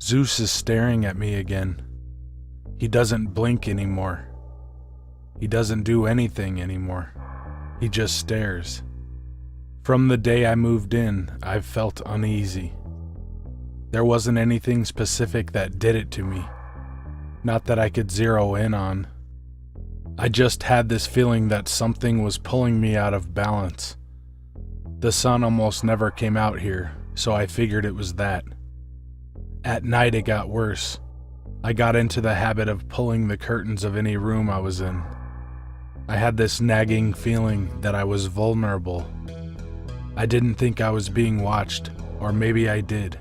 Zeus is staring at me again. He doesn't blink anymore. He doesn't do anything anymore. He just stares. From the day I moved in, I've felt uneasy. There wasn't anything specific that did it to me. Not that I could zero in on. I just had this feeling that something was pulling me out of balance. The sun almost never came out here, so I figured it was that. At night it got worse. I got into the habit of pulling the curtains of any room I was in. I had this nagging feeling that I was vulnerable. I didn't think I was being watched, or maybe I did.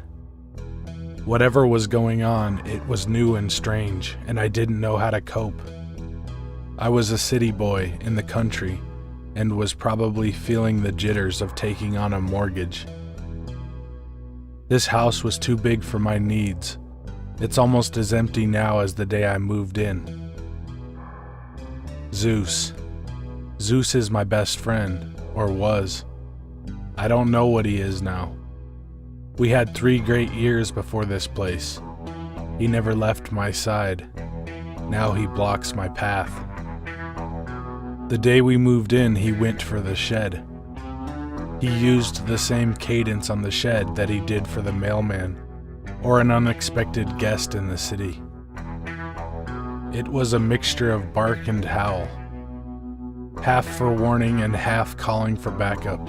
Whatever was going on, it was new and strange, and I didn't know how to cope. I was a city boy in the country, and was probably feeling the jitters of taking on a mortgage. This house was too big for my needs. It's almost as empty now as the day I moved in. Zeus. Zeus is my best friend, or was. I don't know what he is now. We had 3 great years before this place. He never left my side. Now he blocks my path. The day we moved in, he went for the shed. He used the same cadence on the shed that he did for the mailman, or an unexpected guest in the city. It was a mixture of bark and howl, half for warning and half calling for backup.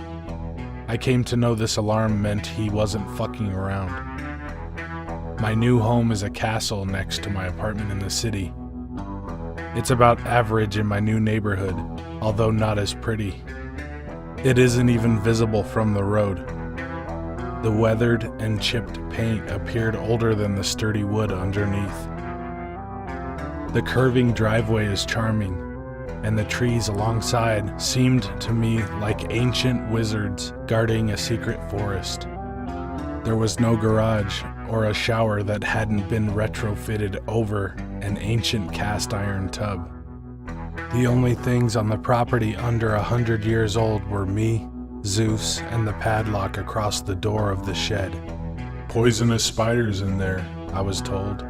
I came to know this alarm meant he wasn't fucking around. My new home is a castle next to my apartment in the city. It's about average in my new neighborhood, although not as pretty. It isn't even visible from the road. The weathered and chipped paint appeared older than the sturdy wood underneath. The curving driveway is charming, and the trees alongside seemed to me like ancient wizards guarding a secret forest. There was no garage or a shower that hadn't been retrofitted over an ancient cast iron tub. The only things on the property under 100 years old were me, Zeus, and the padlock across the door of the shed. Poisonous spiders in there, I was told.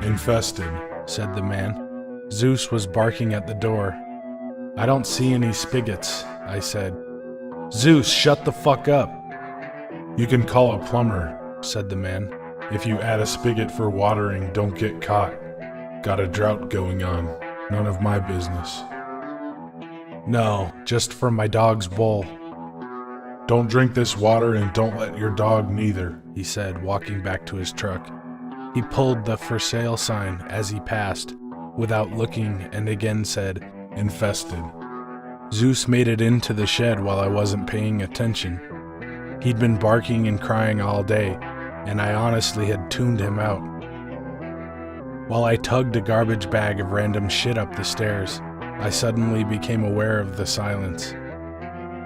Infested, said the man. Zeus was barking at the door. I don't see any spigots, I said. Zeus, shut the fuck up. You can call a plumber, said the man. If you add a spigot for watering, don't get caught. Got a drought going on. None of my business. No, just for my dog's bowl. Don't drink this water and don't let your dog neither, he said, walking back to his truck. He pulled the for sale sign as he passed, without looking, and again said, infested. Zeus made it into the shed while I wasn't paying attention. He'd been barking and crying all day, and I honestly had tuned him out. While I tugged a garbage bag of random shit up the stairs, I suddenly became aware of the silence.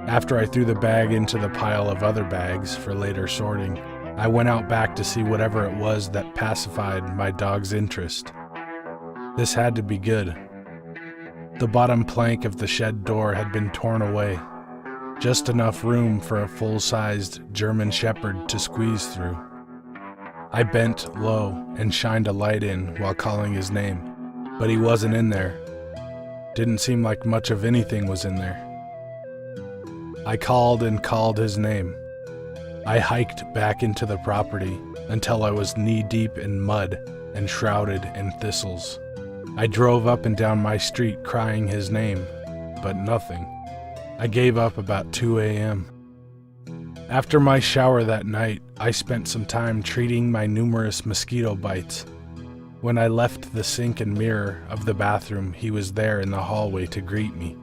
After I threw the bag into the pile of other bags for later sorting, I went out back to see whatever it was that pacified my dog's interest. This had to be good. The bottom plank of the shed door had been torn away, just enough room for a full-sized German Shepherd to squeeze through. I bent low and shined a light in while calling his name, but he wasn't in there. Didn't seem like much of anything was in there. I called and called his name. I hiked back into the property until I was knee-deep in mud and shrouded in thistles. I drove up and down my street crying his name, but nothing. I gave up about 2 a.m. After my shower that night, I spent some time treating my numerous mosquito bites. When I left the sink and mirror of the bathroom, he was there in the hallway to greet me.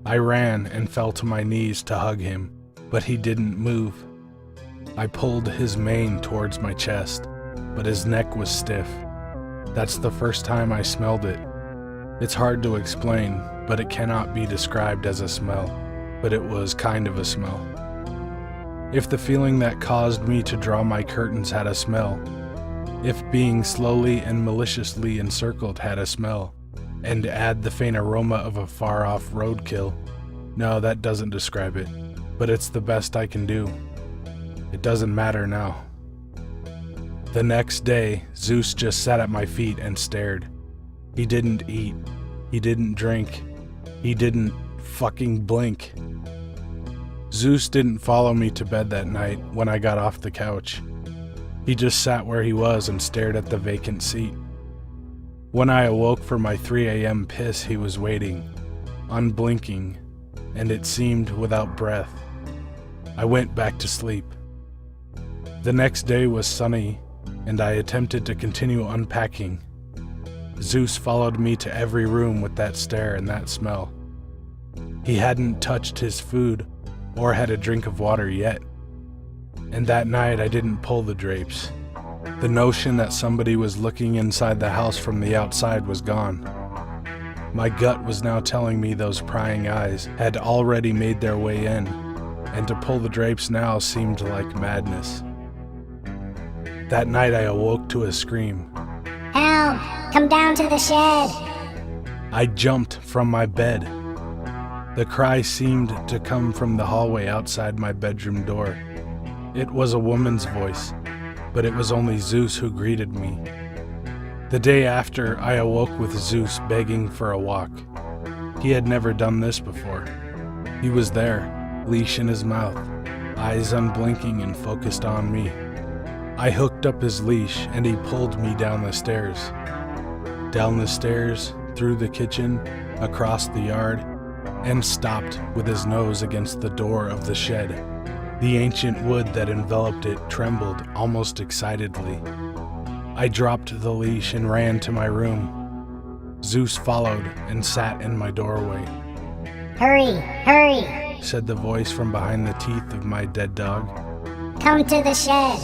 I ran and fell to my knees to hug him, but he didn't move. I pulled his mane towards my chest, but his neck was stiff. That's the first time I smelled it. It's hard to explain, but it cannot be described as a smell, but it was kind of a smell. If the feeling that caused me to draw my curtains had a smell, if being slowly and maliciously encircled had a smell, and add the faint aroma of a far-off roadkill, no, that doesn't describe it, but it's the best I can do. It doesn't matter now. The next day, ZEUS just sat at my feet and stared. He didn't eat. He didn't drink. He didn't fucking blink. ZEUS didn't follow me to bed that night when I got off the couch. He just sat where he was and stared at the vacant seat. When I awoke for my 3 a.m. piss, he was waiting, unblinking, and it seemed without breath. I went back to sleep. The next day was sunny, and I attempted to continue unpacking. ZEUS followed me to every room with that stare and that smell. He hadn't touched his food or had a drink of water yet. And that night I didn't pull the drapes. The notion that somebody was looking inside the house from the outside was gone. My gut was now telling me those prying eyes had already made their way in, and to pull the drapes now seemed like madness. That night I awoke to a scream. Help! Come down to the shed! I jumped from my bed. The cry seemed to come from the hallway outside my bedroom door. It was a woman's voice, but it was only ZEUS who greeted me. The day after, I awoke with ZEUS begging for a walk. He had never done this before. He was there, leash in his mouth, eyes unblinking and focused on me. I hooked up his leash and he pulled me down the stairs. Down the stairs, through the kitchen, across the yard, and stopped with his nose against the door of the shed. The ancient wood that enveloped it trembled almost excitedly. I dropped the leash and ran to my room. ZEUS followed and sat in my doorway. Hurry! Hurry! Said the voice from behind the teeth of my dead dog. Come to the shed!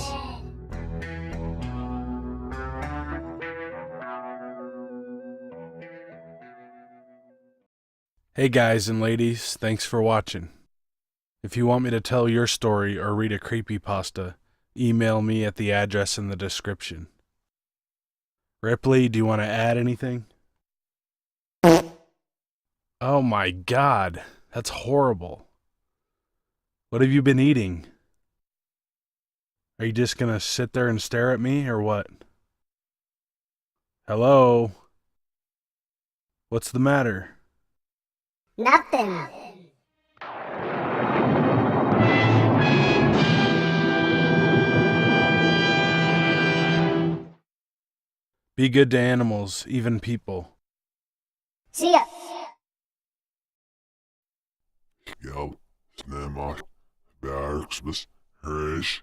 Hey guys and ladies, thanks for watching. If you want me to tell your story or read a creepypasta, email me at the address in the description. Ripley, do you want to add anything? Oh my God, that's horrible. What have you been eating? Are you just gonna sit there and stare at me or what? Hello? What's the matter? Nothing! Be good to animals, even people. See ya! Ja, snämar, bärksbes, hörs.